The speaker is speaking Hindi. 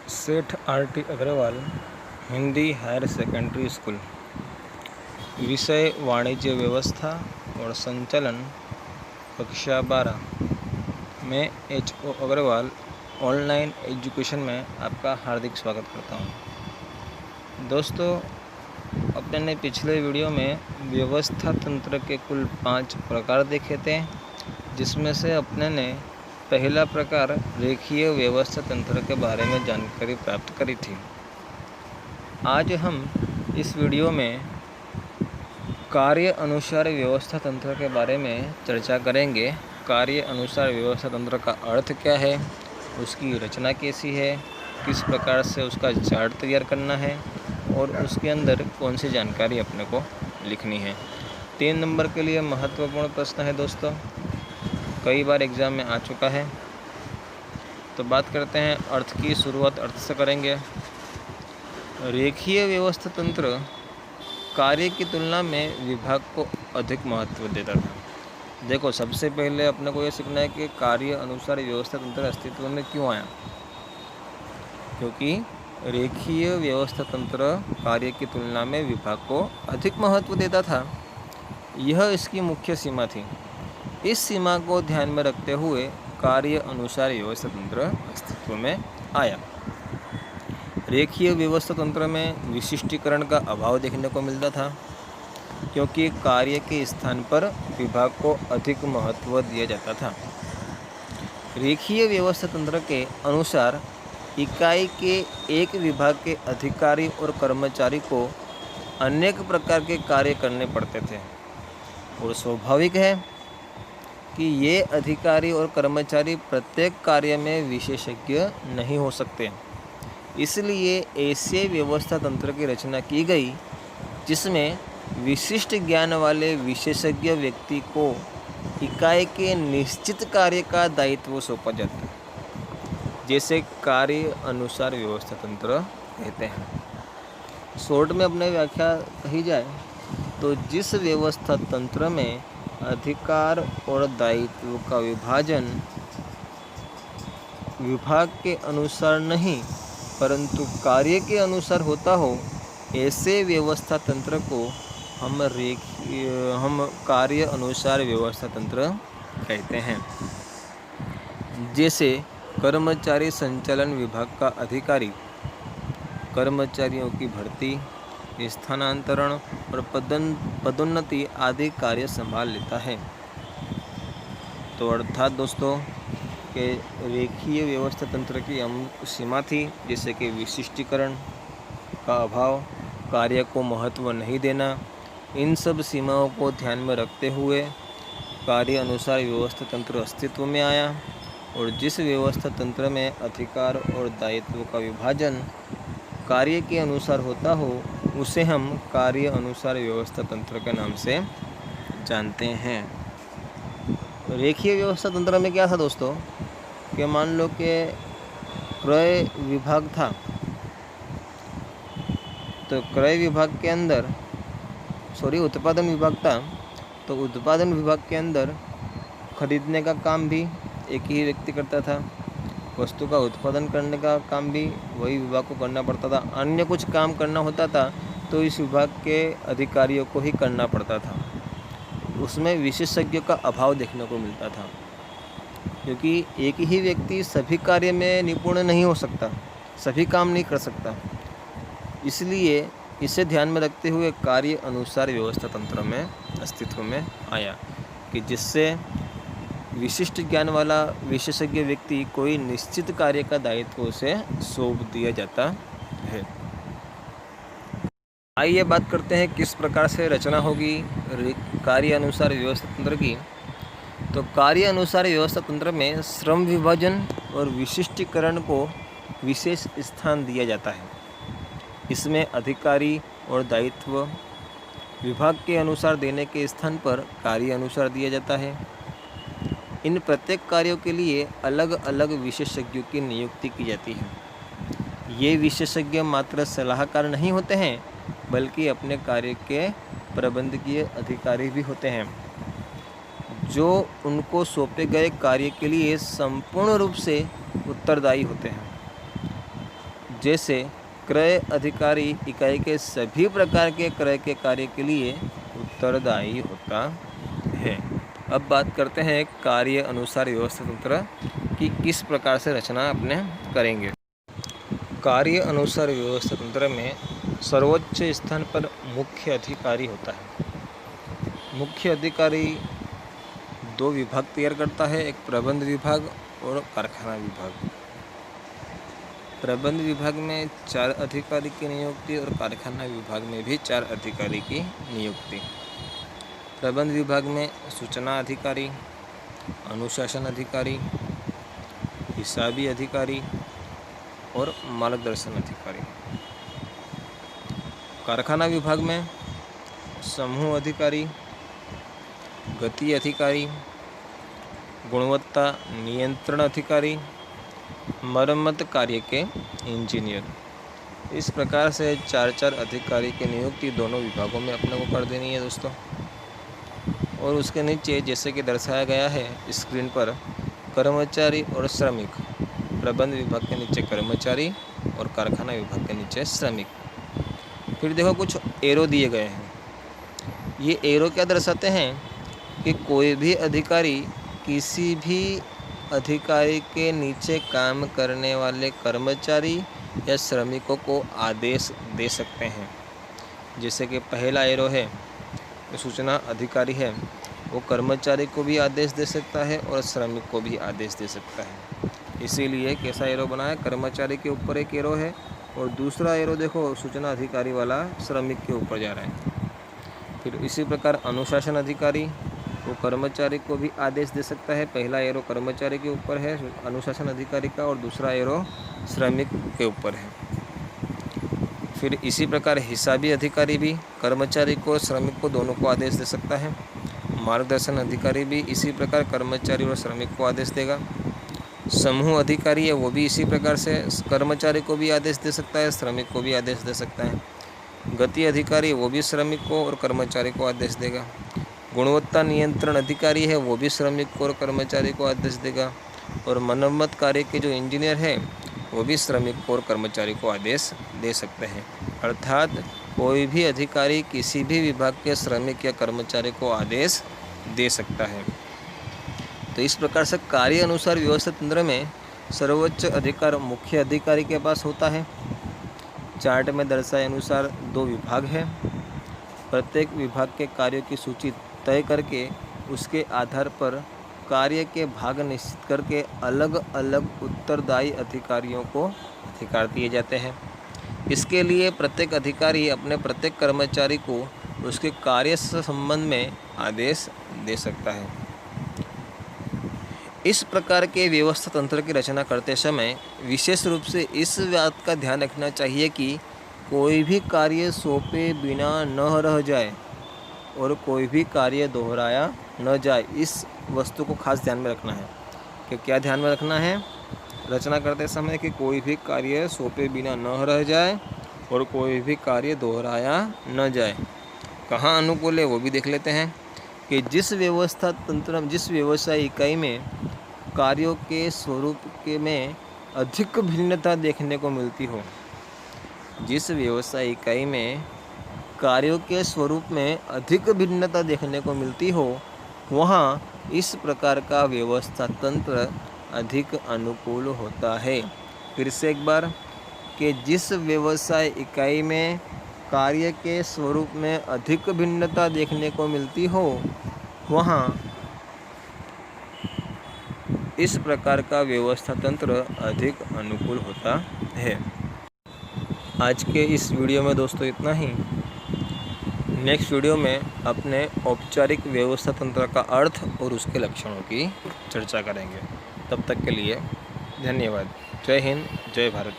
सेठ R T. Agrawal Hindi higher secondary school. विषय वाणिज्य व्यवस्था और संचालन, कक्षा 12 में H.O. अग्रवाल ऑनलाइन एजुकेशन में आपका हार्दिक स्वागत करता हूं। दोस्तों, अपने ने पिछले वीडियो में व्यवस्था तंत्र के कुल 5 प्रकार देखे थे, जिसमें से अपने ने पहला प्रकार रेखीय व्यवस्था तंत्र के बारे में जानकारी प्राप्त करी थी। आज हम इस वीडियो में कार्य अनुसार व्यवस्था तंत्र के बारे में चर्चा करेंगे। कार्य अनुसार व्यवस्था तंत्र का अर्थ क्या है, उसकी रचना कैसी है, किस प्रकार से उसका चार्ट तैयार करना है और उसके अंदर कौन सी जानकारी अपने को लिखनी है। 3 नंबर के लिए महत्वपूर्ण प्रश्न है दोस्तों, कई बार एग्जाम में आ चुका है। तो बात करते हैं अर्थ की, शुरुआत अर्थ से करेंगे। रेखीय व्यवस्था तंत्र कार्य की तुलना में विभाग को अधिक महत्व देता था। देखो, सबसे पहले अपने को ये सीखना है कि कार्य अनुसार व्यवस्था तंत्र अस्तित्व में क्यों आया। क्योंकि रेखीय व्यवस्था तंत्र कार्य की तुलना में विभाग को अधिक महत्व देता था, यह इसकी मुख्य सीमा थी। इस सीमा को ध्यान में रखते हुए कार्य अनुसार व्यवस्था तंत्र अस्तित्व में आया। रेखीय व्यवस्था तंत्र में विशिष्टीकरण का अभाव देखने को मिलता था, क्योंकि कार्य के स्थान पर विभाग को अधिक महत्व दिया जाता था। रेखीय व्यवस्था तंत्र के अनुसार इकाई के एक विभाग के अधिकारी और कर्मचारी को अनेक प्रकार के कार्य करने पड़ते थे और स्वाभाविक है कि ये अधिकारी और कर्मचारी प्रत्येक कार्य में विशेषज्ञ नहीं हो सकते। इसलिए ऐसे व्यवस्था तंत्र की रचना की गई जिसमें विशिष्ट ज्ञान वाले विशेषज्ञ व्यक्ति को इकाई के निश्चित कार्य का दायित्व सौंपा जाता है, जैसे कार्य अनुसार व्यवस्था तंत्र कहते हैं। शॉर्ट में अपने व्याख्या कही जाए तो जिस व्यवस्था तंत्र में अधिकार और दायित्व का विभाजन विभाग के अनुसार नहीं परंतु कार्य के अनुसार होता हो, ऐसे व्यवस्था तंत्र को हम कार्य अनुसार व्यवस्था तंत्र कहते हैं। जैसे कर्मचारी संचालन विभाग का अधिकारी कर्मचारियों की भर्ती, स्थानांतरण और पदोन्नति आदि कार्य संभाल लेता है। तो अर्थात दोस्तों के रेखीय व्यवस्था तंत्र की सीमा थी, जैसे कि विशिष्टीकरण का अभाव, कार्य को महत्व नहीं देना। इन सब सीमाओं को ध्यान में रखते हुए कार्य अनुसार व्यवस्था तंत्र अस्तित्व में आया और जिस व्यवस्था तंत्र में अधिकार और दायित्व का विभाजन कार्य के अनुसार होता हो, उसे हम कार्य अनुसार व्यवस्था तंत्र के नाम से जानते हैं। रेखीय व्यवस्था तंत्र में क्या था दोस्तों कि मान लो कि क्रय विभाग था, तो क्रय विभाग के अंदर उत्पादन विभाग था, तो उत्पादन विभाग के अंदर खरीदने का काम भी एक ही व्यक्ति करता था, वस्तु का उत्पादन करने का काम भी वही विभाग को करना पड़ता था। अन्य कुछ काम करना होता था तो इस विभाग के अधिकारियों को ही करना पड़ता था। उसमें विशेषज्ञ का अभाव देखने को मिलता था, क्योंकि एक ही व्यक्ति सभी कार्य में निपुण नहीं हो सकता, सभी काम नहीं कर सकता। इसलिए इसे ध्यान में रखते हुए कार्य अनुसार व्यवस्था तंत्र में अस्तित्व में आया कि जिससे विशिष्ट ज्ञान वाला विशेषज्ञ व्यक्ति कोई निश्चित कार्य का दायित्व उसे सौंप दिया जाता है। आइए बात करते हैं किस प्रकार से रचना होगी कार्य अनुसार व्यवस्था तंत्र की। तो कार्य अनुसार व्यवस्था तंत्र में श्रम विभाजन और विशिष्टीकरण को विशेष स्थान दिया जाता है। इसमें अधिकारी और दायित्व विभाग के अनुसार देने के स्थान पर कार्य अनुसार दिया जाता है। इन प्रत्येक कार्यों के लिए अलग अलग विशेषज्ञों की नियुक्ति की जाती है। ये विशेषज्ञ मात्र सलाहकार नहीं होते हैं, बल्कि अपने कार्य के प्रबंधकीय अधिकारी भी होते हैं, जो उनको सौंपे गए कार्य के लिए संपूर्ण रूप से उत्तरदायी होते हैं। जैसे क्रय अधिकारी इकाई के सभी प्रकार के क्रय के कार्य के लिए उत्तरदायी होता है। अब बात करते हैं कार्य अनुसार व्यवस्था तंत्र की किस प्रकार से रचना अपने करेंगे। कार्य अनुसार व्यवस्था तंत्र में सर्वोच्च स्थान पर मुख्य अधिकारी होता है। मुख्य अधिकारी दो विभाग तैयार करता है, एक प्रबंध विभाग और कारखाना विभाग। प्रबंध विभाग में 4 अधिकारी की नियुक्ति और कारखाना विभाग में भी 4 अधिकारी की नियुक्ति। प्रबंध विभाग में सूचना अधिकारी, अनुशासन अधिकारी, हिसाबी अधिकारी और मार्गदर्शन अधिकारी। कारखाना विभाग में समूह अधिकारी, गति अधिकारी, गुणवत्ता नियंत्रण अधिकारी, मरम्मत कार्य के इंजीनियर। इस प्रकार से 4 अधिकारी की नियुक्ति दोनों विभागों में अपने को कर देनी है दोस्तों। और उसके नीचे जैसे कि दर्शाया गया है स्क्रीन पर, कर्मचारी और श्रमिक। प्रबंध विभाग के नीचे कर्मचारी और कारखाना विभाग के नीचे श्रमिक। फिर देखो कुछ एरो दिए गए हैं। ये एरो क्या दर्शाते हैं कि कोई भी अधिकारी किसी भी अधिकारी के नीचे काम करने वाले कर्मचारी या श्रमिकों को आदेश दे सकते हैं। जैसे कि पहला एरो है तो सूचना अधिकारी है, वो कर्मचारी को भी आदेश दे सकता है और श्रमिक को भी आदेश दे सकता है। इसीलिए कैसा एरो बना है, कर्मचारी के ऊपर एक एरो है और दूसरा एरो देखो सूचना अधिकारी वाला श्रमिक के ऊपर जा रहा है। फिर इसी प्रकार अनुशासन अधिकारी, वो कर्मचारी को भी आदेश दे सकता है। पहला एरो कर्मचारी के ऊपर है अनुशासन अधिकारी का और दूसरा एरो श्रमिक के ऊपर है। फिर इसी प्रकार हिसाबी अधिकारी भी कर्मचारी को श्रमिक को दोनों को आदेश दे सकता है। मार्गदर्शन अधिकारी भी इसी प्रकार कर्मचारी और श्रमिक को आदेश देगा। समूह अधिकारी है वो भी इसी प्रकार से कर्मचारी को भी आदेश दे सकता है, श्रमिक को भी आदेश दे सकता है। गति अधिकारी वो भी श्रमिक को और कर्मचारी को आदेश देगा। गुणवत्ता नियंत्रण अधिकारी है वो भी श्रमिक को और कर्मचारी को आदेश देगा। और मरम्मत कार्य के जो इंजीनियर है वो भी श्रमिक को और कर्मचारी को आदेश दे सकते हैं। अर्थात कोई भी अधिकारी किसी भी विभाग के श्रमिक या कर्मचारी को आदेश दे सकता है। तो इस प्रकार से कार्य अनुसार व्यवस्था तंत्र में सर्वोच्च अधिकार मुख्य अधिकारी के पास होता है। चार्ट में दर्शाए अनुसार 2 विभाग है। प्रत्येक विभाग के कार्यों की सूची तय करके उसके आधार पर कार्य के भाग निश्चित करके अलग अलग उत्तरदायी अधिकारियों को अधिकार दिए जाते हैं। इसके लिए प्रत्येक अधिकारी अपने प्रत्येक कर्मचारी को उसके कार्य से संबंध में आदेश दे सकता है। इस प्रकार के व्यवस्था तंत्र की रचना करते समय विशेष रूप से इस बात का ध्यान रखना चाहिए कि कोई भी कार्य सौंपे बिना न रह जाए और कोई भी कार्य दोहराया न जाए। इस वस्तु को खास ध्यान में रखना है कि क्या ध्यान में रखना है रचना करते समय कि कोई भी कार्य सौंपे बिना न रह जाए और कोई भी कार्य दोहराया न जाए। कहाँ अनुकूल है वो भी देख लेते हैं कि जिस व्यवस्था तंत्र जिस व्यवसाय इकाई में कार्यों के स्वरूप के में अधिक भिन्नता देखने को मिलती हो, जिस व्यवसाय इकाई में कार्यों के स्वरूप में अधिक भिन्नता देखने को मिलती हो, वहाँ इस प्रकार का व्यवस्था तंत्र अधिक अनुकूल होता है। फिर से एक बार कि जिस व्यवसाय इकाई में कार्य के स्वरूप में अधिक भिन्नता देखने को मिलती हो, वहाँ इस प्रकार का व्यवस्था तंत्र अधिक अनुकूल होता है। आज के इस वीडियो में दोस्तों इतना ही। नेक्स्ट वीडियो में अपने औपचारिक व्यवस्था तंत्र का अर्थ और उसके लक्षणों की चर्चा करेंगे। तब तक के लिए धन्यवाद। जय हिंद, जय भारत।